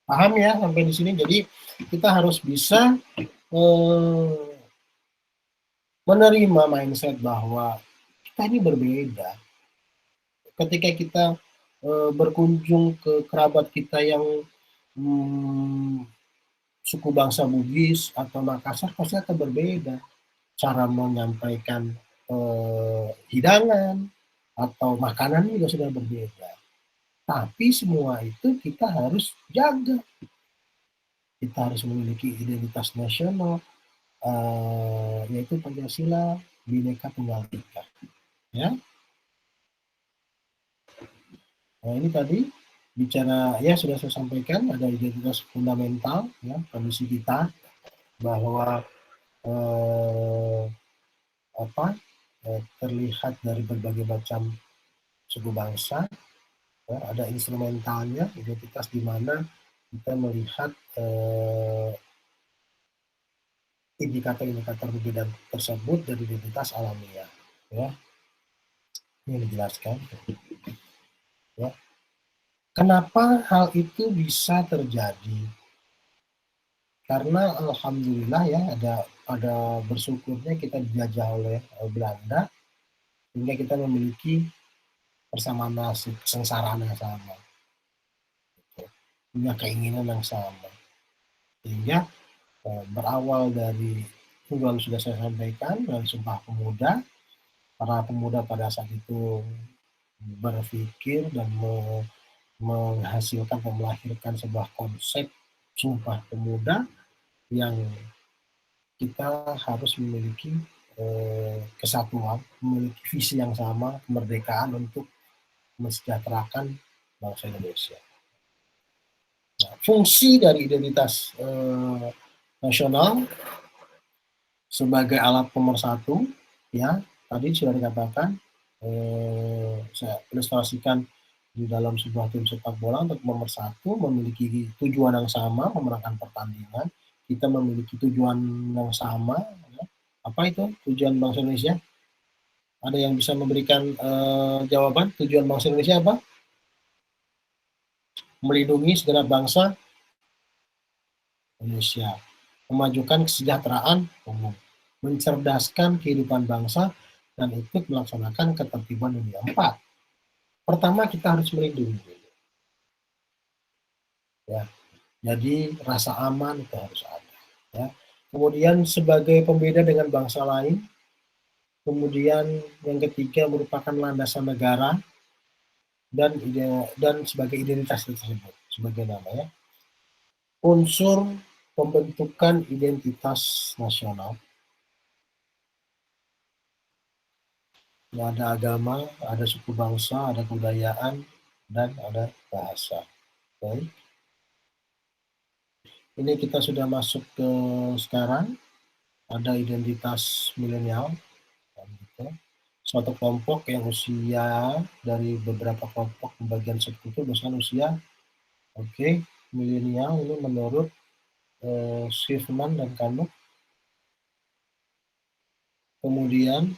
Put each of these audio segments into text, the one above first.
Paham ya sampai di sini? Jadi kita harus bisa menerima mindset bahwa kita ini berbeda. Ketika kita berkunjung ke kerabat kita yang suku bangsa Bugis atau Makassar, pasti akan berbeda cara menyampaikan hidangan atau makanan juga sudah berbeda. Tapi semua itu kita harus jaga. Kita harus memiliki identitas nasional, yaitu Pancasila, Bhinneka Tunggal Ika. Ya. Nah, ini tadi bicara ya sudah saya sampaikan ada identitas fundamental ya kondisi kita bahwa terlihat dari berbagai macam suku bangsa ya, ada instrumentalnya identitas di mana kita melihat indikator-indikator perbedaan tersebut dari identitas alamiah ya ini dijelaskan ya. Kenapa hal itu bisa terjadi? Karena alhamdulillah ya ada bersyukurnya kita dijajah oleh Belanda sehingga kita memiliki persamaan nasib, kesengsaraan yang sama, punya keinginan yang sama, sehingga berawal dari tunggal sudah saya sampaikan dan Sumpah Pemuda, para pemuda pada saat itu berpikir dan menghasilkan dan melahirkan sebuah konsep Sumpah Pemuda yang kita harus memiliki kesatuan, memiliki visi yang sama, kemerdekaan untuk mensejahterakan bangsa Indonesia. Nah, fungsi dari identitas nasional sebagai alat pemersatu, ya tadi sudah dikatakan, saya ilustrasikan di dalam sebuah tim sepak bola untuk pemersatu memiliki tujuan yang sama, memenangkan pertandingan. Kita memiliki tujuan yang sama. Ya. Apa itu tujuan bangsa Indonesia? Ada yang bisa memberikan jawaban? Tujuan bangsa Indonesia apa? Melindungi segenap bangsa Indonesia, memajukan kesejahteraan umum, mencerdaskan kehidupan bangsa, dan ikut melaksanakan ketertiban dunia. 4. Pertama, kita harus melindungi. Ya, jadi rasa aman itu harus ada. Ya. Kemudian sebagai pembeda dengan bangsa lain, kemudian yang ketiga merupakan landasan negara dan sebagai identitas tersebut sebagai namanya unsur pembentukan identitas nasional. Ada agama, ada suku bangsa, ada kebudayaan, dan ada bahasa. Baik. Ini kita sudah masuk ke sekarang, ada identitas milenial, gitu. Suatu kelompok yang usia dari beberapa kelompok pembagian subkultur misalkan usia, milenial ini menurut Schiffman dan Kanuk. Kemudian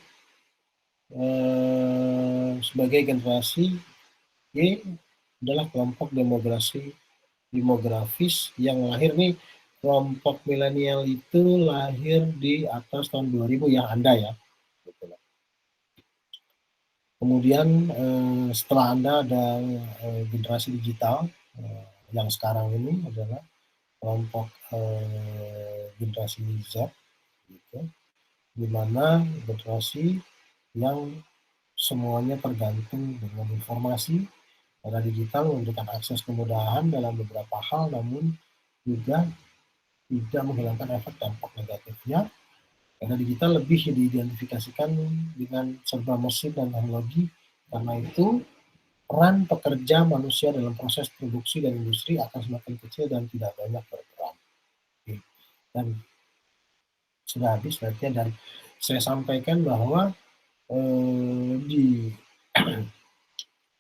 sebagai generasi Y adalah kelompok demografis yang lahir nih, kelompok milenial itu lahir di atas tahun 2000 yang Anda ya. Kemudian setelah Anda ada generasi digital yang sekarang ini adalah kelompok generasi Z, gitu, di mana generasi yang semuanya tergantung dengan informasi. Era digital memberikan akses kemudahan dalam beberapa hal, namun juga tidak menghilangkan efek dampak negatifnya. Era digital lebih diidentifikasikan dengan serba mesin dan teknologi, karena itu peran pekerja manusia dalam proses produksi dan industri akan semakin kecil dan tidak banyak berperan. Dan sudah habis berarti, dan saya sampaikan bahwa di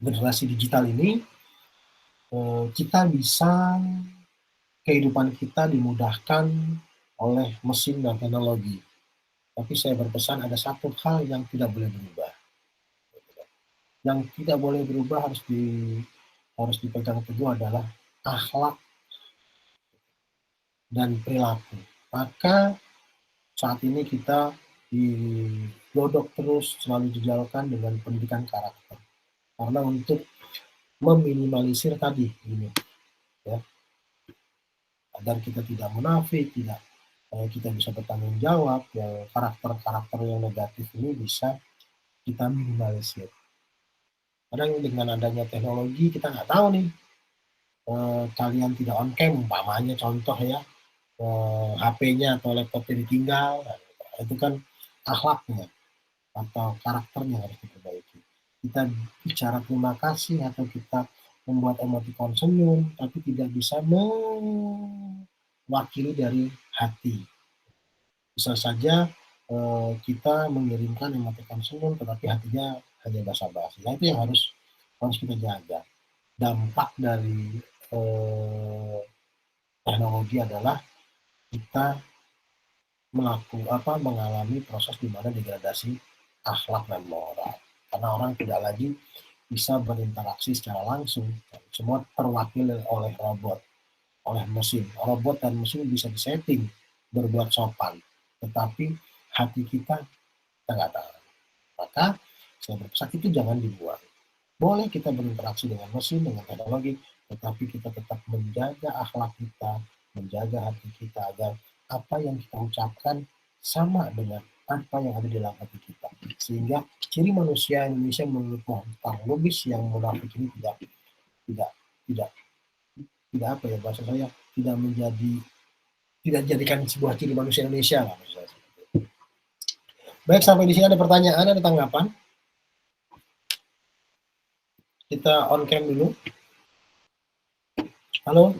generasi digital ini kita bisa kehidupan kita dimudahkan oleh mesin dan teknologi. Tapi saya berpesan ada satu hal yang tidak boleh berubah. Yang tidak boleh berubah harus dipegang teguh adalah akhlak dan perilaku. Maka saat ini kita digodok terus selalu dijalankan dengan pendidikan karakter. Karena untuk meminimalisir tadi ini, ya, agar kita tidak munafik, kita bisa bertanggung jawab, ya, karakter-karakter yang negatif ini bisa kita minimalisir. Kadang dengan adanya teknologi kita nggak tahu nih, kalian tidak on cam, umpamanya contoh ya, HP-nya atau laptopnya ditinggal, itu kan akhlaknya atau karakternya harus diperbaiki. Kita bicara terima kasih atau kita membuat emoticon senyum, tapi tidak bisa mewakili dari hati. Bisa saja kita mengirimkan emoticon senyum, tetapi hatinya hanya basa-basi. Nah, itu yang harus kita jaga. Dampak dari teknologi adalah kita mengalami proses di mana degradasi akhlak dan moral. Karena orang tidak lagi bisa berinteraksi secara langsung. Semua terwakili oleh robot, oleh mesin. Robot dan mesin bisa disetting berbuat sopan, tetapi hati kita nggak tahu. Maka saya berpesan itu jangan dibuang. Boleh kita berinteraksi dengan mesin, dengan teknologi, tetapi kita tetap menjaga akhlak kita, menjaga hati kita agar apa yang kita ucapkan sama dengan apa yang ada di dalam hati kita. Sehingga ciri manusia Indonesia menurut Mohtar Lubis yang munafik ini tidak apa ya bahasa saya, tidak jadikan sebuah ciri manusia Indonesia lah maksud saya. Baik, sampai di sini ada pertanyaan, ada tanggapan? Kita on cam dulu. Halo?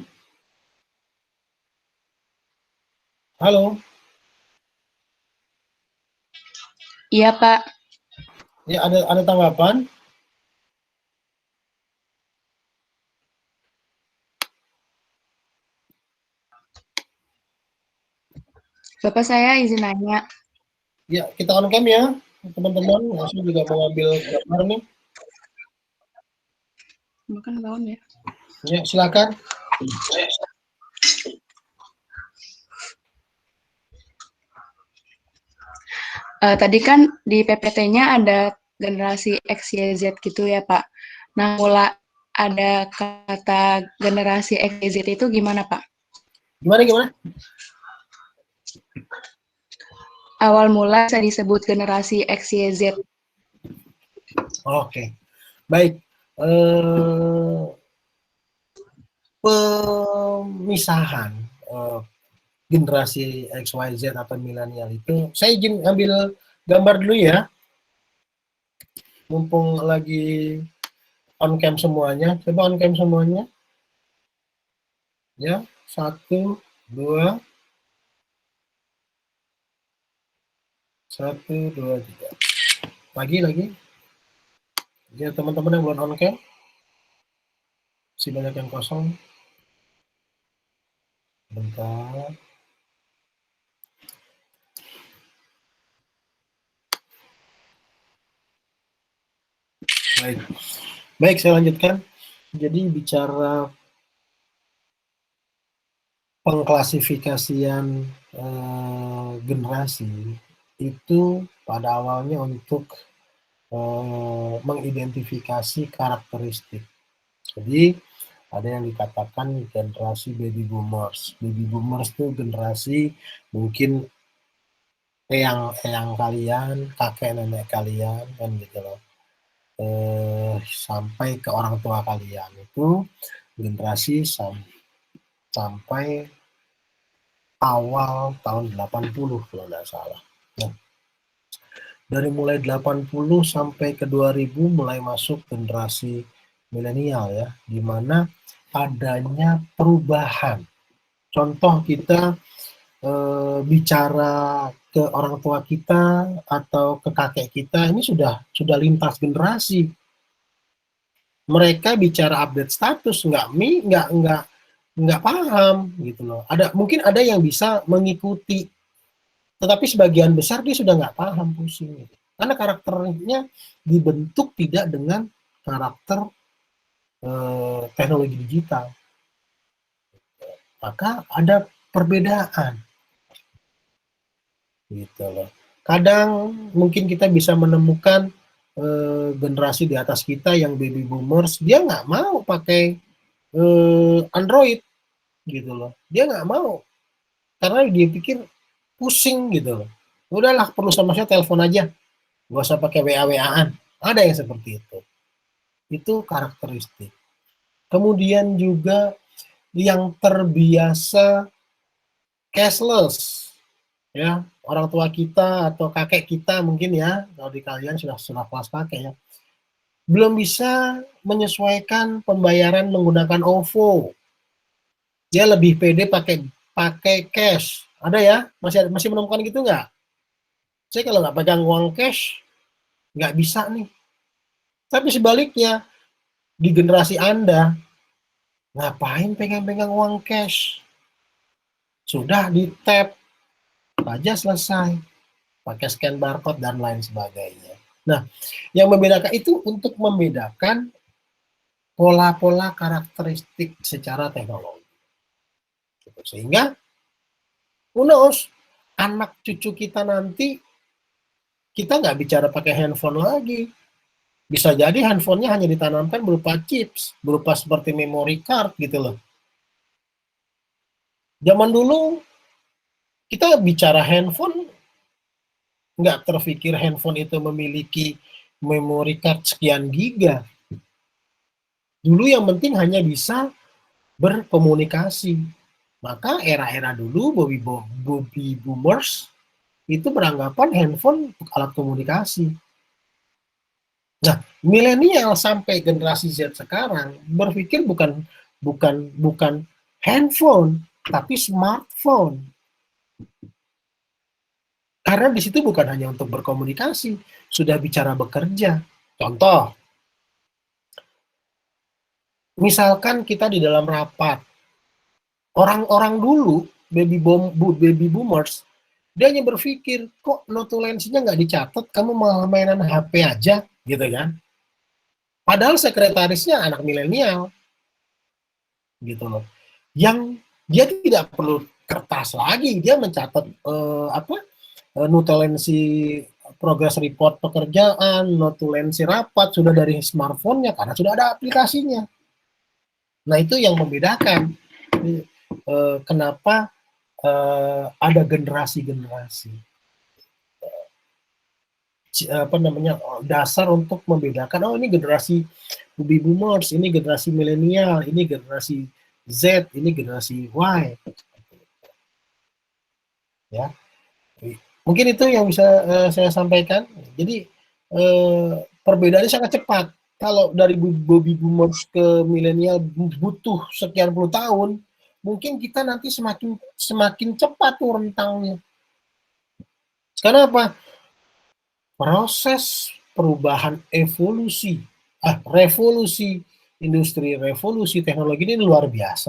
Halo? Iya, Pak. Ya, ada tanggapan? Bapak, saya izin nanya. Ya, kita on cam ya, teman-teman. Saya juga mau ambil gambar nih. Makan tahun ya. Ya, silakan. Tadi kan di PPT-nya ada generasi X, Y, Z gitu ya, Pak. Nah, mula ada kata generasi X, Y, Z itu gimana, Pak? Gimana? Awal mula saya disebut generasi X, Y, Z. Oke, baik. Pemisahan generasi X, Y, Z atau milenial itu, saya izin ambil gambar dulu ya. Mumpung lagi on cam semuanya, coba on cam semuanya. Ya, 1, 2, 1, 2, 3. Lagi. Ya, teman-teman yang belum on cam, masih banyak yang kosong. Bentar. Baik, saya lanjutkan. Jadi bicara pengklasifikasian generasi itu pada awalnya untuk mengidentifikasi karakteristik. Jadi ada yang dikatakan generasi baby boomers. Baby boomers itu generasi mungkin eyang kalian, kakek nenek kalian, kan gitu loh. Sampai ke orang tua kalian itu generasi sampai awal tahun 80 kalau nggak salah. Nah, dari mulai 80 sampai ke 2000 mulai masuk generasi milenial ya, di mana adanya perubahan. Contoh kita bicara ke orang tua kita atau ke kakek kita, ini sudah lintas generasi. Mereka bicara update status nggak paham gitu loh. Mungkin ada yang bisa mengikuti, tetapi sebagian besar dia sudah nggak paham, pusing gitu. Karena karakternya dibentuk tidak dengan karakter teknologi digital. Maka ada perbedaan. Gitu loh. Kadang mungkin kita bisa menemukan generasi di atas kita yang baby boomers, dia nggak mau pakai Android gitu loh. Dia nggak mau karena dia pikir pusing gitu loh. Udahlah, perlu sama saya telepon aja, nggak usah pakai WA-WA-an. Ada yang seperti itu. Itu karakteristik. Kemudian juga yang terbiasa cashless, ya, orang tua kita atau kakek kita mungkin ya, kalau di kalian sudah kelas pakai ya, belum bisa menyesuaikan pembayaran menggunakan OVO. Dia lebih pede pakai cash. Ada ya? Masih menemukan gitu nggak? Saya kalau nggak pegang uang cash, nggak bisa nih. Tapi sebaliknya, di generasi Anda, ngapain pegang-pegang uang cash? Sudah di tap, aja selesai. Pakai scan barcode dan lain sebagainya. Nah, yang membedakan itu untuk membedakan pola-pola karakteristik secara teknologi. Sehingga, who knows, anak cucu kita nanti, kita nggak bicara pakai handphone lagi. Bisa jadi handphonenya hanya ditanamkan berupa chips, berupa seperti memory card gitu loh. Zaman dulu, kita bicara handphone, nggak terpikir handphone itu memiliki memory card sekian giga. Dulu yang penting hanya bisa berkomunikasi. Maka era-era dulu Bobby Boomers itu beranggapan handphone untuk alat komunikasi. Nah, milenial sampai generasi Z sekarang berpikir bukan handphone, tapi smartphone. Karena di situ bukan hanya untuk berkomunikasi, sudah bicara bekerja. Contoh, misalkan kita di dalam rapat, orang-orang dulu, baby boomers, dia hanya berpikir, kok notulensinya nggak dicatat, kamu malah mainan HP aja, gitu kan. Padahal sekretarisnya anak milenial, gitu loh. Yang dia tidak perlu kertas lagi, dia mencatat notulensi progress report pekerjaan, notulensi rapat sudah dari smartphone-nya karena sudah ada aplikasinya. Nah, itu yang membedakan kenapa ada generasi-generasi. Dasar untuk membedakan, oh ini generasi baby boomers, ini generasi milenial, ini generasi Z, ini generasi Y. Ya, mungkin itu yang bisa saya sampaikan. Jadi perbedaannya sangat cepat. Kalau dari baby boomers ke milenial butuh sekian puluh tahun, mungkin kita nanti semakin cepat tuh rentangnya. Karena apa? Proses perubahan revolusi industri, revolusi teknologi ini luar biasa.